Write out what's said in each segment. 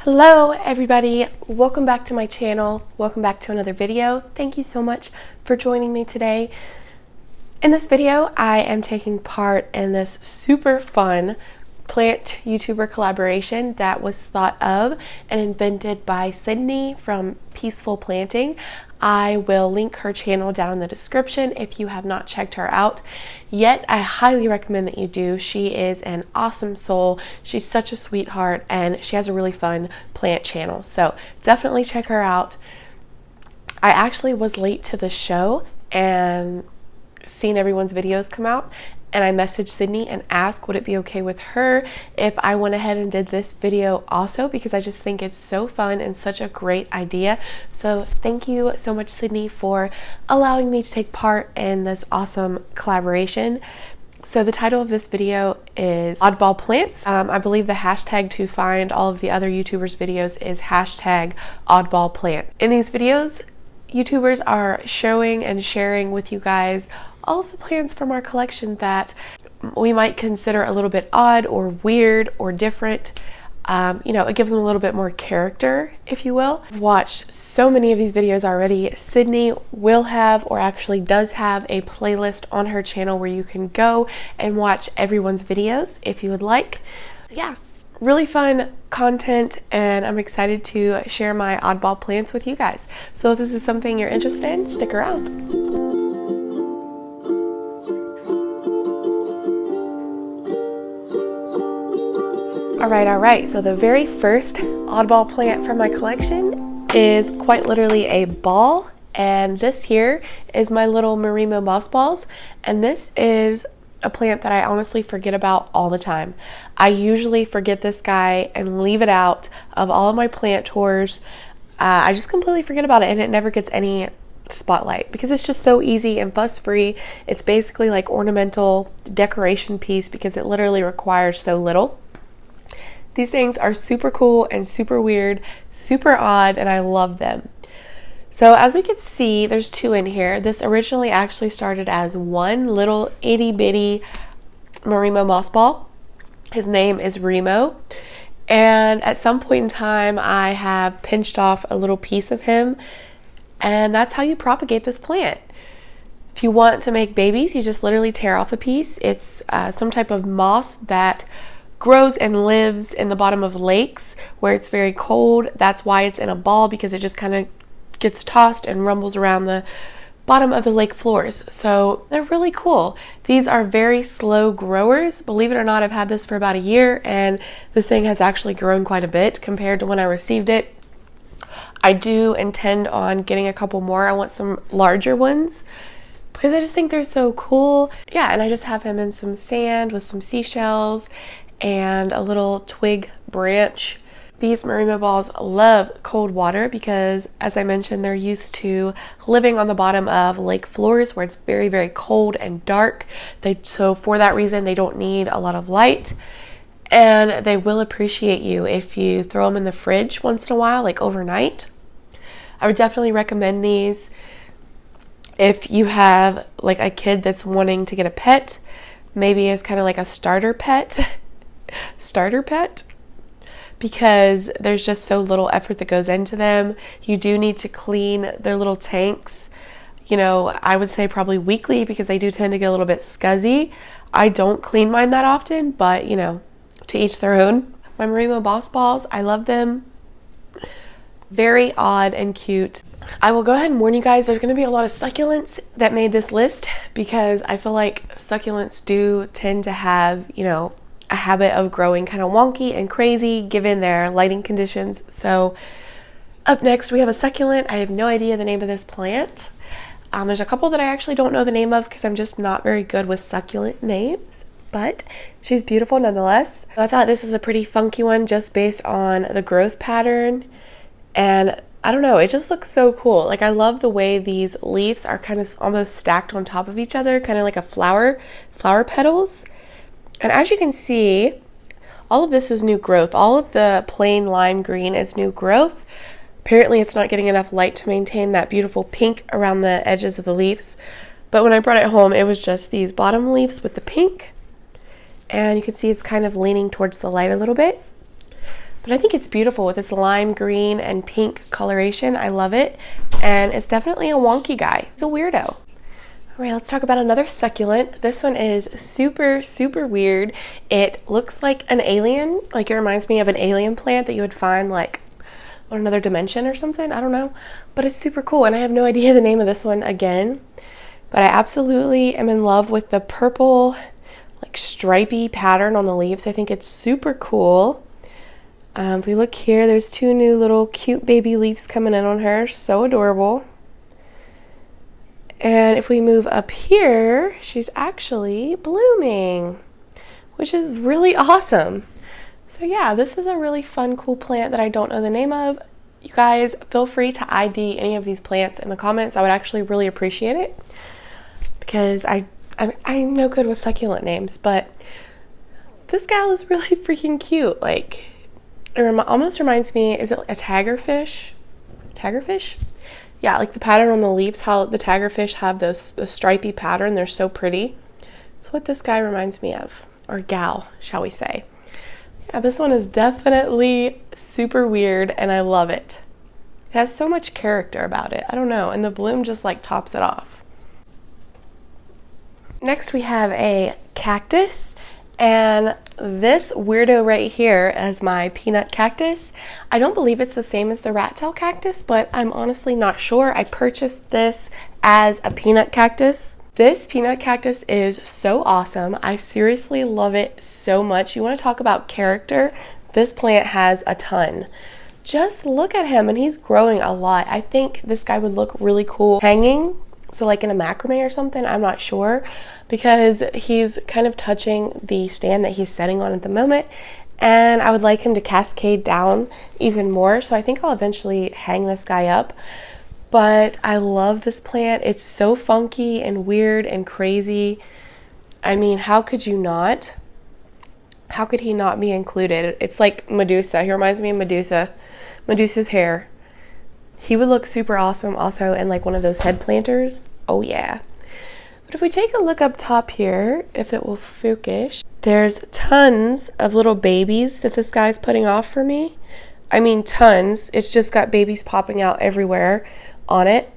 Hello everybody, welcome back to my channel, welcome back to another video. Thank you so much for joining me today. In this video, I am taking part in this super fun plant YouTuber collaboration that was thought of and invented by Sydney from Peaceful Planting. I will link her channel down in the description if you have not checked her out yet. I highly recommend that you do. She is an awesome soul. She's such a sweetheart and she has a really fun plant channel. So definitely check her out. I actually was late to the show and seen everyone's videos come out, and I messaged Sydney and asked would it be okay with her if I went ahead and did this video also, because I just think it's so fun and such a great idea. So thank you so much, Sydney, for allowing me to take part in this awesome collaboration. So the title of this video is Oddball Plants. I believe the hashtag to find all of the other YouTubers' videos is hashtag Oddball Plant. In these videos, YouTubers are showing and sharing with you guys all of the plants from our collection that we might consider a little bit odd or weird or different. You know, it gives them a little bit more character, if you will. I've watched so many of these videos already. Sydney will have, or actually does have, a playlist on her channel where you can go and watch everyone's videos if you would like. So yeah, really fun content, and I'm excited to share my oddball plants with you guys. So if this is something you're interested in, stick around. All right. So the very first oddball plant from my collection is quite literally a ball. And this here is my little Marimo moss balls. And this is a plant that I honestly forget about all the time. I usually forget this guy and leave it out of all of my plant tours. I just completely forget about it, and it never gets any spotlight because it's just so easy and fuss free. It's basically like ornamental decoration piece because it literally requires so little. These things are super cool and super weird, super odd, and I love them. So as we can see, there's two in here. This originally actually started as one little itty bitty Marimo moss ball. His name is Remo. And at some point in time, I have pinched off a little piece of him, and that's how you propagate this plant. If you want to make babies, you just literally tear off a piece. It's some type of moss that grows and lives in the bottom of lakes where it's very cold. That's why it's in a ball, because it just kind of gets tossed and rumbles around the bottom of the lake floors. So they're really cool. These are very slow growers. Believe it or not, I've had this for about a year, and this thing has actually grown quite a bit compared to when I received it. I do intend on getting a couple more. I want some larger ones because I just think they're so cool. Yeah, and I just have him in some sand with some seashells and a little twig branch. These Marimo balls love cold water because, as I mentioned, they're used to living on the bottom of lake floors where it's very, very cold and dark. So for that reason, they don't need a lot of light, and they will appreciate you if you throw them in the fridge once in a while, like overnight. I would definitely recommend these if you have like a kid that's wanting to get a pet, maybe as kind of like a starter pet. Because there's just so little effort that goes into them. You do need to clean their little tanks, you know, I would say probably weekly, because they do tend to get a little bit scuzzy. I don't clean mine that often, but you know, to each their own. My Marimo moss balls, I love them. Very odd and cute. I will go ahead and warn you guys, there's going to be a lot of succulents that made this list, because I feel like succulents do tend to have, you know, a habit of growing kind of wonky and crazy given their lighting conditions. So up next we have a succulent. I have no idea the name of this plant. There's a couple that I actually don't know the name of because I'm just not very good with succulent names, but she's beautiful nonetheless. I thought this was a pretty funky one just based on the growth pattern, and I don't know, it just looks so cool. Like, I love the way these leaves are kind of almost stacked on top of each other, kind of like a flower petals. And as you can see, all of this is new growth. All of the plain lime green is new growth. Apparently it's not getting enough light to maintain that beautiful pink around the edges of the leaves. But when I brought it home, it was just these bottom leaves with the pink. And you can see it's kind of leaning towards the light a little bit. But I think it's beautiful with its lime green and pink coloration. I love it. And it's definitely a wonky guy. It's a weirdo. All right, let's talk about another succulent. This one is super, super weird. It looks like an alien. Like, it reminds me of an alien plant that you would find like on another dimension or something. I don't know. But it's super cool. And I have no idea the name of this one again. But I absolutely am in love with the purple, like stripy pattern on the leaves. I think it's super cool. If we look here, there's two new little cute baby leaves coming in on her. So adorable. And if we move up here, she's actually blooming, which is really awesome. So yeah, this is a really fun, cool plant that I don't know the name of. You guys feel free to ID any of these plants in the comments. I would actually really appreciate it because I'm no good with succulent names, but this gal is really freaking cute. Like, it almost reminds me, is it a tigerfish? Tigerfish? Yeah, like the pattern on the leaves, how the tigerfish have the stripy pattern. They're so pretty. That's what this guy reminds me of, or gal, shall we say. Yeah, this one is definitely super weird, and I love it. It has so much character about it. I don't know, and the bloom just like tops it off. Next we have a cactus, and this weirdo right here is my peanut cactus. I don't believe it's the same as the rat tail cactus, but I'm honestly not sure. I purchased this as a peanut cactus. This peanut cactus is so awesome. I seriously love it so much. You want to talk about character? This plant has a ton. Just look at him, and he's growing a lot. I think this guy would look really cool hanging. So like in a macrame or something, I'm not sure, because he's kind of touching the stand that he's setting on at the moment, and I would like him to cascade down even more. So I think I'll eventually hang this guy up. But I love this plant. It's so funky and weird and crazy. I mean, how could you not? How could he not be included? It's like Medusa. He reminds me of Medusa. Medusa's hair. He would look super awesome also in like one of those head planters. Oh yeah. But if we take a look up top here, if it will focus, there's tons of little babies that this guy's putting off for me. I mean tons. It's just got babies popping out everywhere on it.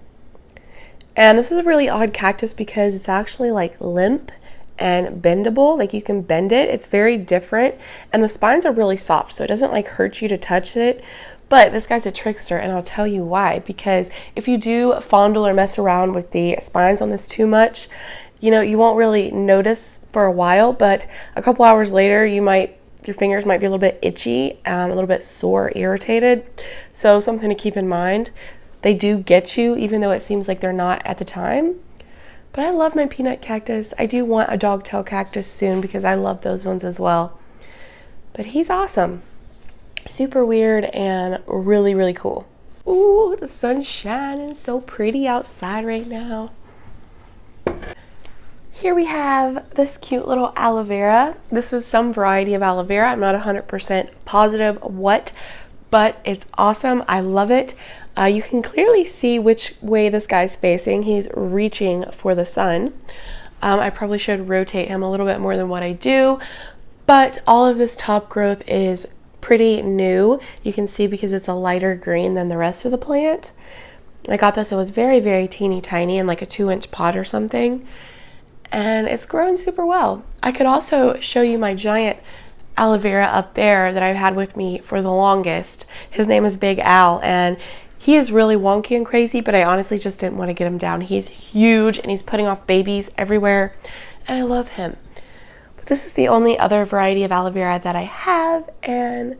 And this is a really odd cactus because it's actually like limp and bendable. Like you can bend it. It's very different. And the spines are really soft, so it doesn't like hurt you to touch it. But this guy's a trickster, and I'll tell you why. Because if you do fondle or mess around with the spines on this too much, you won't really notice for a while, but a couple hours later, your fingers might be a little bit itchy, a little bit sore, irritated. So something to keep in mind. They do get you, even though it seems like they're not at the time. But I love my peanut cactus. I do want a dogtail cactus soon because I love those ones as well. But he's awesome. Super weird and really, really cool. Ooh, the sun's shining so pretty outside right now. Here we have this cute little aloe vera. This is some variety of aloe vera. I'm not 100% positive what, but it's awesome. I love it. You can clearly see which way this guy's facing. He's reaching for the sun. I probably should rotate him a little bit more than what I do, but all of this top growth is pretty new. You can see because it's a lighter green than the rest of the plant. I got this, it was very, very teeny tiny in like a 2-inch pot or something, and it's growing super well. I could also show you my giant aloe vera up there that I've had with me for the longest. His name is Big Al, and he is really wonky and crazy, but I honestly just didn't want to get him down. He's huge and he's putting off babies everywhere, and I love him. This is the only other variety of aloe vera that I have, and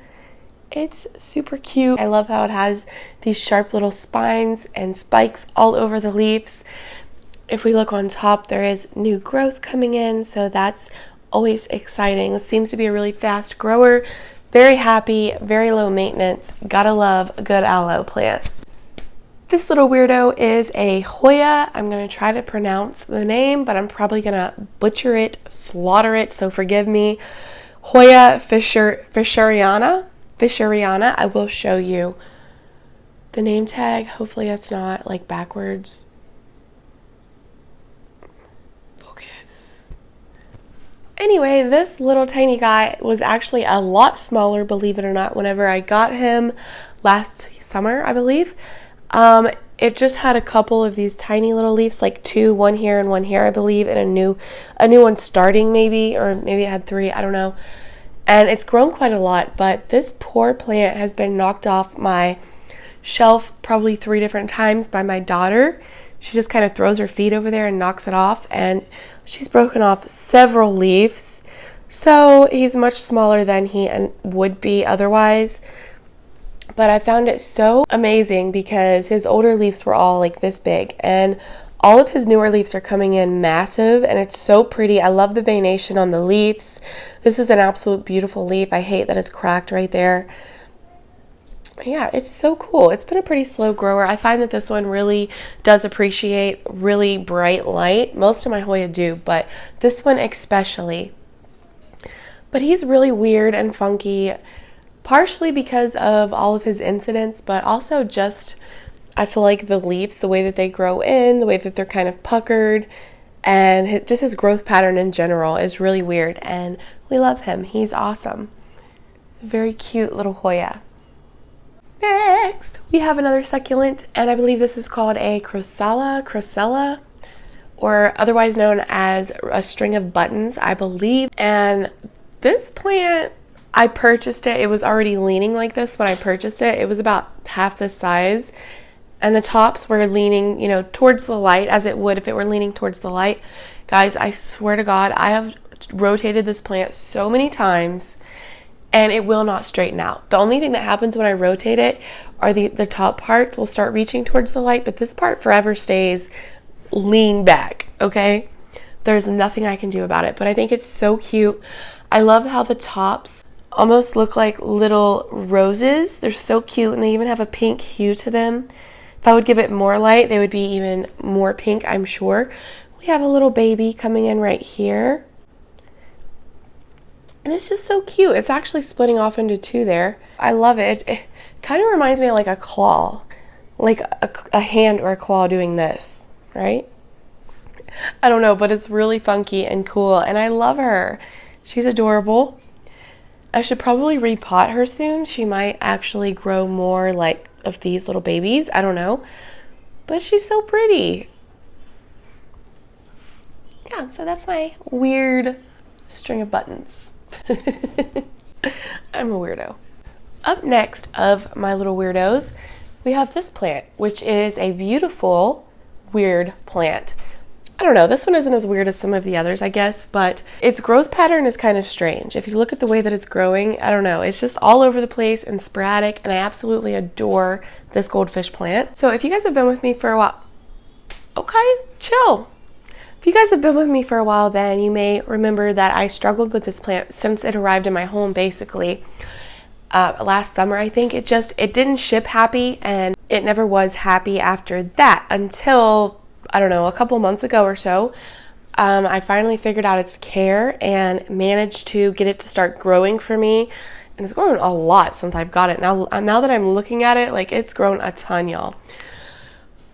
it's super cute. I love how it has these sharp little spines and spikes all over the leaves. If we look on top, there is new growth coming in, so that's always exciting. This seems to be a really fast grower. Very happy, very low maintenance. Gotta love a good aloe plant. This little weirdo is a Hoya. I'm going to try to pronounce the name, but I'm probably going to butcher it, slaughter it, so forgive me. Hoya Fischeriana. I will show you the name tag. Hopefully it's not like backwards. Focus. Anyway, this little tiny guy was actually a lot smaller, believe it or not, whenever I got him last summer, I believe. It just had a couple of these tiny little leaves, like two, one here and one here, I believe, and a new one starting maybe, or maybe it had three, I don't know. And it's grown quite a lot, but this poor plant has been knocked off my shelf probably 3 different times by my daughter. She just kind of throws her feet over there and knocks it off, and she's broken off several leaves. So he's much smaller than he would be otherwise. But I found it so amazing because his older leaves were all like this big, and all of his newer leaves are coming in massive, and it's so pretty. I love the veination on the leaves. This is an absolute beautiful leaf. I hate that it's cracked right there. Yeah, it's so cool. It's been a pretty slow grower. I find that this one really does appreciate really bright light. Most of my Hoya do, but this one especially. But he's really weird and funky, partially because of all of his incidents, but also just, I feel like the leaves, the way that they grow in, the way that they're kind of puckered, and just his growth pattern in general is really weird, and we love him. He's awesome. Very cute little Hoya. Next, we have another succulent, and I believe this is called a Chrysella, or otherwise known as a string of buttons, I believe. And this plant, I purchased it. It was already leaning like this when I purchased it. It was about half this size, and the tops were leaning, towards the light, as it would if it were leaning towards the light. Guys, I swear to God, I have rotated this plant so many times, and it will not straighten out. The only thing that happens when I rotate it are the top parts will start reaching towards the light, but this part forever stays lean back, okay? There's nothing I can do about it, but I think it's so cute. I love how the tops almost look like little roses. They're so cute, and they even have a pink hue to them. If I would give it more light, they would be even more pink, I'm sure. We have a little baby coming in right here. And it's just so cute. It's actually splitting off into 2 there. I love it. It kind of reminds me of like a claw, like a hand or a claw doing this, right? I don't know, but it's really funky and cool, and I love her. She's adorable. I should probably repot her soon. She might actually grow more like of these little babies. I don't know. But she's so pretty. Yeah, so that's my weird string of buttons. I'm a weirdo. Up next of my little weirdos, we have this plant, which is a beautiful weird plant. I don't know, this one isn't as weird as some of the others, I guess, but its growth pattern is kind of strange. If you look at the way that it's growing, I don't know, it's just all over the place and sporadic, and I absolutely adore this goldfish plant. So if you guys have been with me for a while, okay, chill. If you guys have been with me for a while, then you may remember that I struggled with this plant since it arrived in my home, basically. Last summer, I think. It didn't ship happy, and it never was happy after that until, I don't know, a couple months ago or so. I finally figured out its care and managed to get it to start growing for me. And it's grown a lot since I've got it. Now that I'm looking at it, like, it's grown a ton, y'all.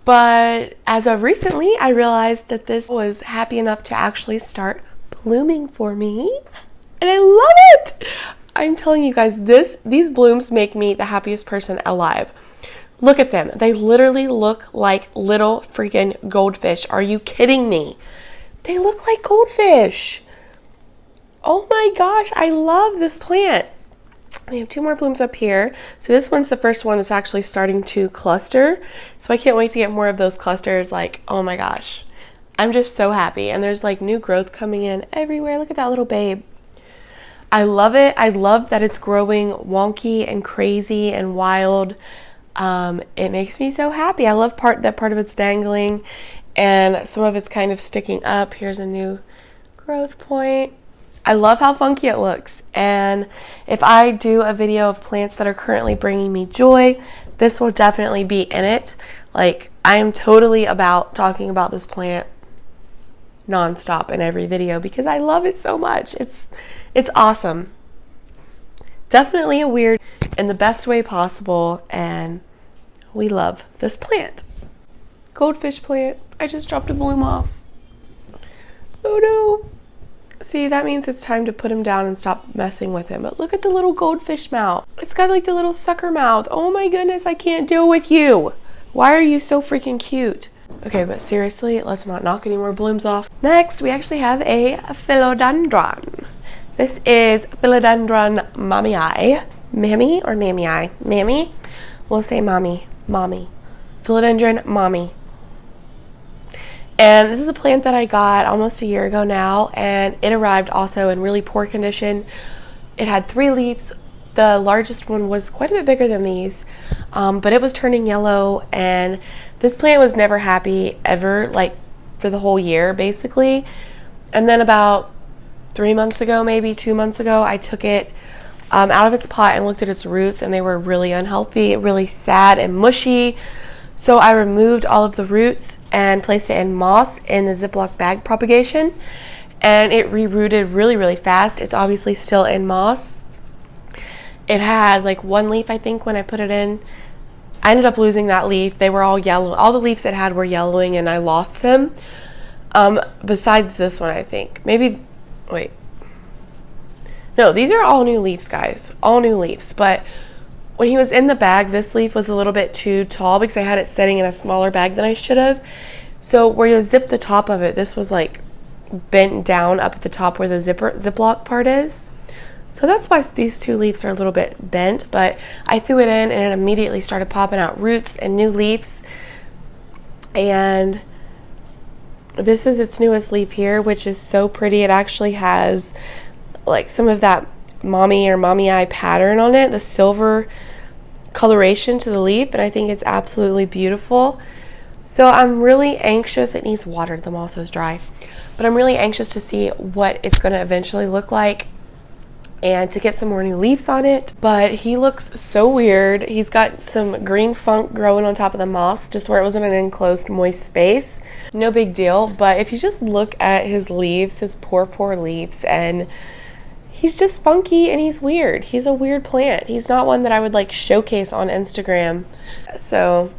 But as of recently, I realized that this was happy enough to actually start blooming for me. And I love it! I'm telling you guys, these blooms make me the happiest person alive. Look at them. They literally look like little freaking goldfish. Are you kidding me? They look like goldfish. Oh my gosh, I love this plant. We have 2 more blooms up here. So this one's the first one that's actually starting to cluster. So I can't wait to get more of those clusters. Like, oh my gosh. I'm just so happy. And there's like new growth coming in everywhere. Look at that little babe. I love it. I love that it's growing wonky and crazy and wild. It makes me so happy. I love that part of it's dangling and some of it's kind of sticking up. Here's a new growth point. I love how funky it looks, and if I do a video of plants that are currently bringing me joy, this will definitely be in it. Like, I am totally about talking about this plant nonstop in every video because I love it so much. It's awesome. Definitely a weird in the best way possible, and we love this plant. Goldfish plant. I just dropped a bloom off. Oh no. See, that means it's time to put him down and stop messing with him. But look at the little goldfish mouth. It's got like the little sucker mouth. Oh my goodness, I can't deal with you. Why are you so freaking cute? Okay, but seriously, let's not knock any more blooms off. Next, we actually have a philodendron. This is Philodendron Mamii. Mammy or Mamii? Mammy? We'll say mommy. Mommy. Philodendron Mommy. And this is a plant that I got almost a year ago now, and it arrived also in really poor condition. It had 3 leaves. The largest one was quite a bit bigger than these, but it was turning yellow, and this plant was never happy ever, like for the whole year basically. And then about 3 months ago, maybe 2 months ago, I took it out of its pot and looked at its roots, and they were really unhealthy, really sad and mushy. So I removed all of the roots and placed it in moss in the Ziploc bag propagation, and it rerooted really, really fast. It's obviously still in moss. It had like 1 leaf, I think, when I put it in. I ended up losing that leaf. They were all yellow. All the leaves it had were yellowing, and I lost them. Besides this one, I think. Maybe, wait. No, these are all new leaves, guys. All new leaves. But when he was in the bag, this leaf was a little bit too tall because I had it sitting in a smaller bag than I should have. So where you zip the top of it, this was like bent down up at the top where the Ziploc part is. So that's why these 2 leaves are a little bit bent, but I threw it in and it immediately started popping out roots and new leaves. And this is its newest leaf here, which is so pretty. It actually has like some of that mommy or Mamii pattern on it, the silver coloration to the leaf, and I think it's absolutely beautiful. So I'm really anxious. It needs water. The moss is dry, but I'm really anxious to see what it's going to eventually look like and to get some more new leaves on it. But he looks so weird. He's got some green funk growing on top of the moss, just where it was in an enclosed moist space. No big deal, but if you just look at his leaves, his poor leaves, and he's just funky and he's weird. He's a weird plant. He's not one that I would like showcase on Instagram. So,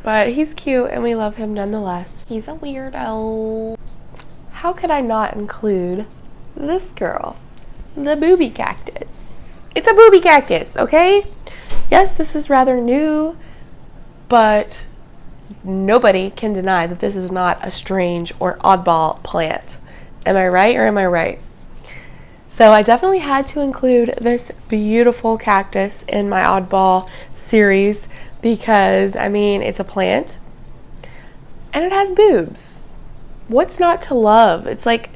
but he's cute and we love him nonetheless. He's a weirdo. How could I not include this girl? The booby cactus. It's a booby cactus, okay? Yes, this is rather new, but nobody can deny that this is not a strange or oddball plant. Am I right or am I right? So I definitely had to include this beautiful cactus in my oddball series because, I mean, it's a plant and it has boobs. What's not to love? It's like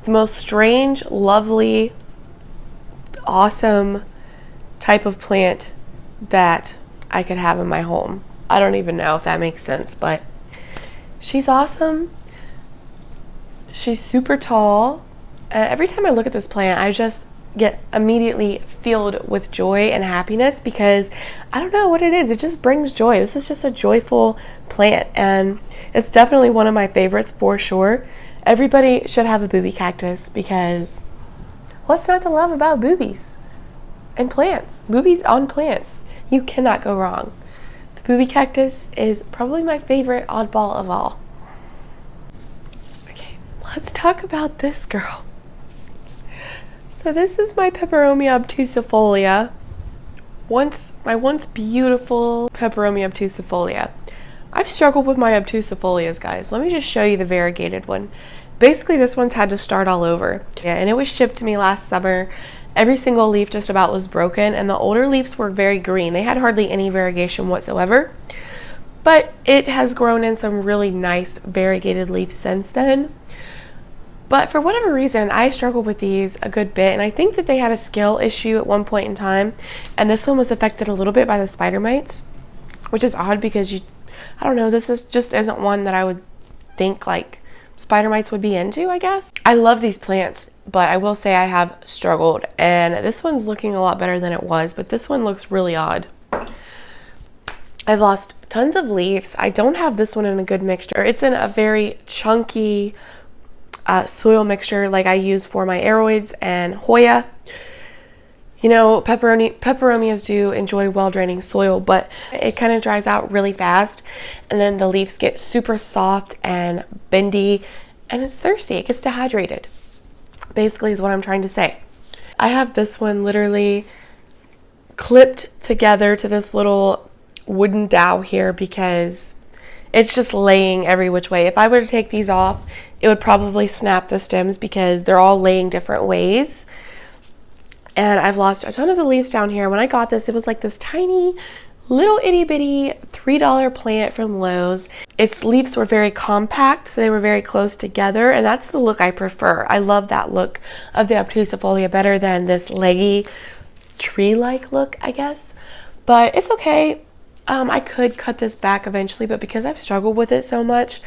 the most strange, lovely, awesome type of plant that I could have in my home. I don't even know if that makes sense, but she's awesome. She's super tall. Every time I look at this plant, I just get immediately filled with joy and happiness because I don't know what it is. It just brings joy. This is just a joyful plant, and it's definitely one of my favorites for sure. Everybody should have a booby cactus because what's not to love about boobies and plants? Boobies on plants. You cannot go wrong. The booby cactus is probably my favorite oddball of all. Okay, let's talk about this girl. So this is my Peperomia obtusifolia. My once beautiful Peperomia obtusifolia. I've struggled with my obtusifolias, guys. Let me just show you the variegated one. Basically, this one's had to start all over. Yeah, and it was shipped to me last summer. Every single leaf just about was broken, and the older leaves were very green. They had hardly any variegation whatsoever. But it has grown in some really nice variegated leaves since then. But for whatever reason, I struggled with these a good bit, and I think that they had a scale issue at one point in time, and this one was affected a little bit by the spider mites, which is odd because I don't know, just isn't one that I would think like spider mites would be into, I guess. I love these plants, but I will say I have struggled, and this one's looking a lot better than it was, but this one looks really odd. I've lost tons of leaves. I don't have this one in a good mixture. It's in a very chunky soil mixture like I use for my aroids and Hoya. You know, peperomias do enjoy well-draining soil, but it kind of dries out really fast, and then the leaves get super soft and bendy, and it's thirsty. It gets dehydrated. basically is what I'm trying to say. I have this one literally clipped together to this little wooden dowel here because it's just laying every which way. If I were to take these off, it would probably snap the stems because they're all laying different ways. And I've lost a ton of the leaves down here. When I got this, it was like this tiny little itty bitty $3 plant from Lowe's. Its leaves were very compact, so they were very close together, and that's the look I prefer. I love that look of the obtusifolia better than this leggy tree-like look, I guess. But it's okay. I could cut this back eventually, but because I've struggled with it so much,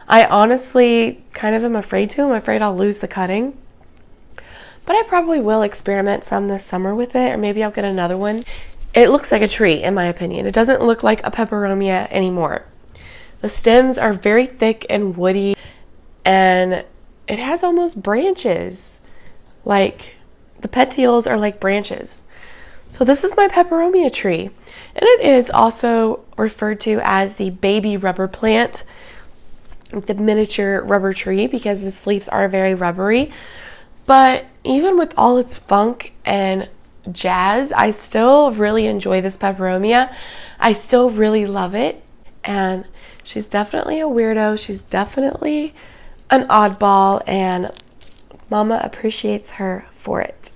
I honestly kind of am afraid to. I'm afraid I'll lose the cutting. But I probably will experiment some this summer with it, or maybe I'll get another one. It looks like a tree, in my opinion. It doesn't look like a peperomia anymore. The stems are very thick and woody, and it has almost branches. Like, the petioles are like branches. So this is my peperomia tree, and it is also referred to as the baby rubber plant, the miniature rubber tree, because its leaves are very rubbery. But even with all its funk and jazz, I still really enjoy this peperomia. I still really love it, and she's definitely a weirdo. She's definitely an oddball, and Mama appreciates her for it.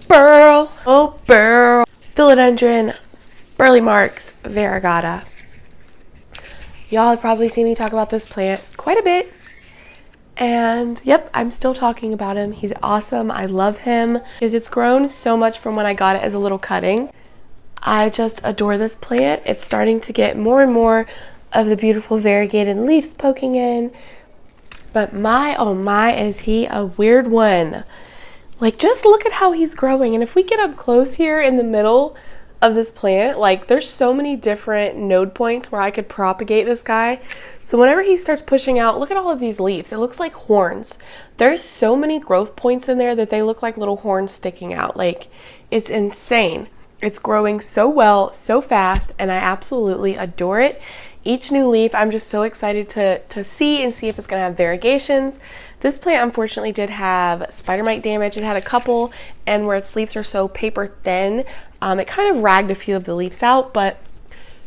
Burl, oh burl, Philodendron Burle Marx variegata. Y'all have probably seen me talk about this plant quite a bit. And yep, I'm still talking about him. He's awesome. I love him because it's grown so much from when I got it as a little cutting. I just adore this plant. It's starting to get more and more of the beautiful variegated leaves poking in. But my, oh my, is he a weird one. Like, just look at how he's growing. And if we get up close here in the middle of this plant, like, there's so many different node points where I could propagate this guy. So whenever he starts pushing out, look at all of these leaves. It looks like horns. There's so many growth points in there that they look like little horns sticking out. Like, it's insane. It's growing so well, so fast, and I absolutely adore it. Each new leaf, I'm just so excited to see and see if it's going to have variegations. This plant unfortunately did have spider mite damage. It had a couple, and where its leaves are so paper thin, it kind of ragged a few of the leaves out, but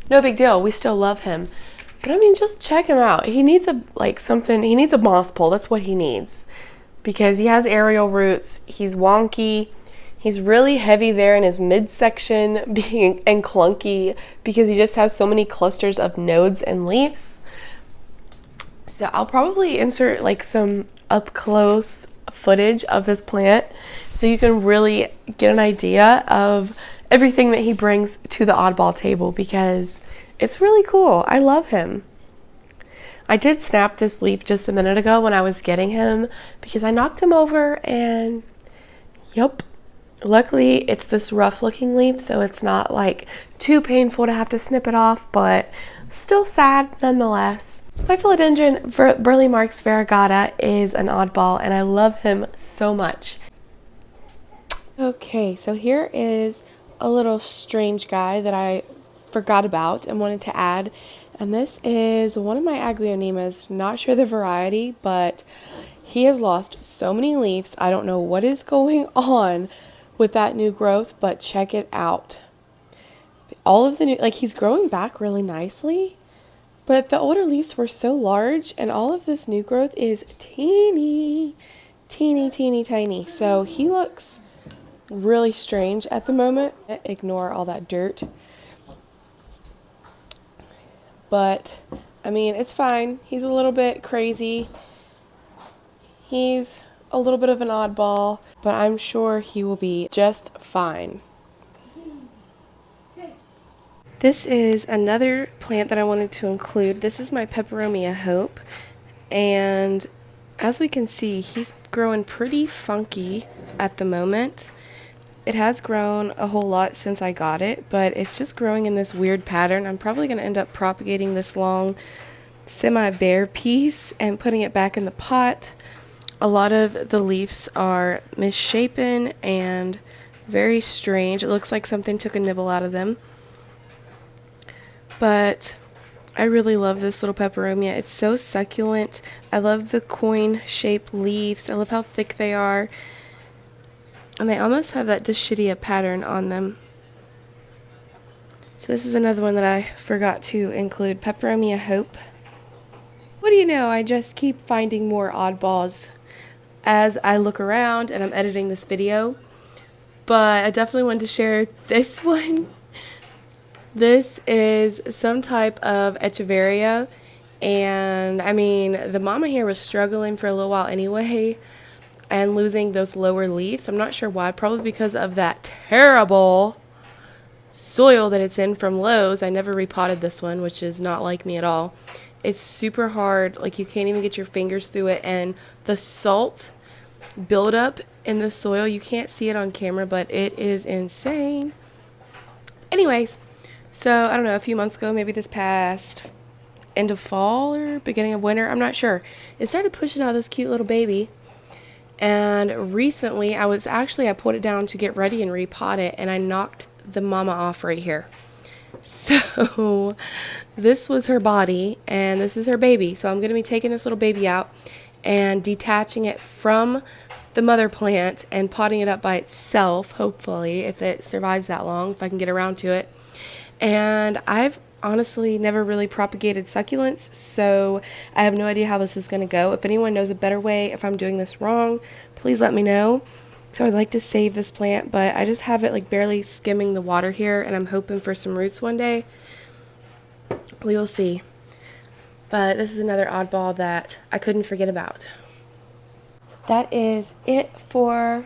no big deal. We still love him. But I mean, just check him out. He needs he needs a moss pole. That's what he needs, because he has aerial roots. He's wonky. He's really heavy there in his midsection and clunky because he just has so many clusters of nodes and leaves. So I'll probably insert like some up close footage of this plant so you can really get an idea of everything that he brings to the oddball table, because it's really cool. I love him. I did snap this leaf just a minute ago when I was getting him because I knocked him over, and yep. Luckily, it's this rough looking leaf, so it's not like too painful to have to snip it off, but still sad nonetheless. My Philodendron Burle Marx variegata is an oddball, and I love him so much. Okay, so here is a little strange guy that I forgot about and wanted to add, and this is one of my Aglaonemas. Not sure the variety, but he has lost so many leaves. I don't know what is going on with that new growth, but check it out. All of the new, like, he's growing back really nicely, but the older leaves were so large, and all of this new growth is teeny, teeny, teeny, tiny. So he looks really strange at the moment. Ignore all that dirt. But, I mean, it's fine. He's a little bit crazy. He's a little bit of an oddball, but I'm sure he will be just fine. This is another plant that I wanted to include. This is my Peperomia Hope, and as we can see, he's growing pretty funky at the moment. It has grown a whole lot since I got it, but it's just growing in this weird pattern. I'm probably going to end up propagating this long semi-bare piece and putting it back in the pot. A lot of the leaves are misshapen and very strange. It looks like something took a nibble out of them. But I really love this little peperomia. It's so succulent. I love the coin-shaped leaves. I love how thick they are. And they almost have that Dischidia pattern on them. So this is another one that I forgot to include, Peperomia Hope. What do you know, I just keep finding more oddballs as I look around and I'm editing this video. But I definitely wanted to share this one. This is some type of Echeveria, and I mean, the mama here was struggling for a little while anyway and losing those lower leaves. I'm not sure why, probably because of that terrible soil that it's in from Lowe's. I never repotted this one, which is not like me at all. It's super hard, like you can't even get your fingers through it, and the salt buildup in the soil, you can't see it on camera, but it is insane. Anyways, so I don't know, a few months ago, maybe this past end of fall or beginning of winter, I'm not sure, it started pushing out this cute little baby. And recently I put it down to get ready and repot it, and I knocked the mama off right here. So this was her body and this is her baby. So I'm going to be taking this little baby out and detaching it from the mother plant and potting it up by itself, hopefully, if it survives that long, if I can get around to it. And I've honestly never really propagated succulents, so I have no idea how this is going to go. If anyone knows a better way, if I'm doing this wrong, please let me know. So I'd like to save this plant, but I just have it like barely skimming the water here, and I'm hoping for some roots one day. We will see. But this is another oddball that I couldn't forget about. That is it for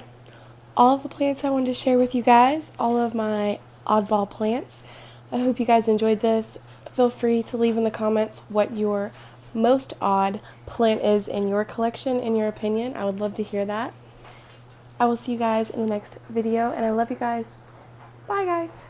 all of the plants I wanted to share with you guys, all of my oddball plants. I hope you guys enjoyed this. Feel free to leave in the comments what your most odd plant is in your collection, in your opinion. I would love to hear that. I will see you guys in the next video, and I love you guys. Bye, guys.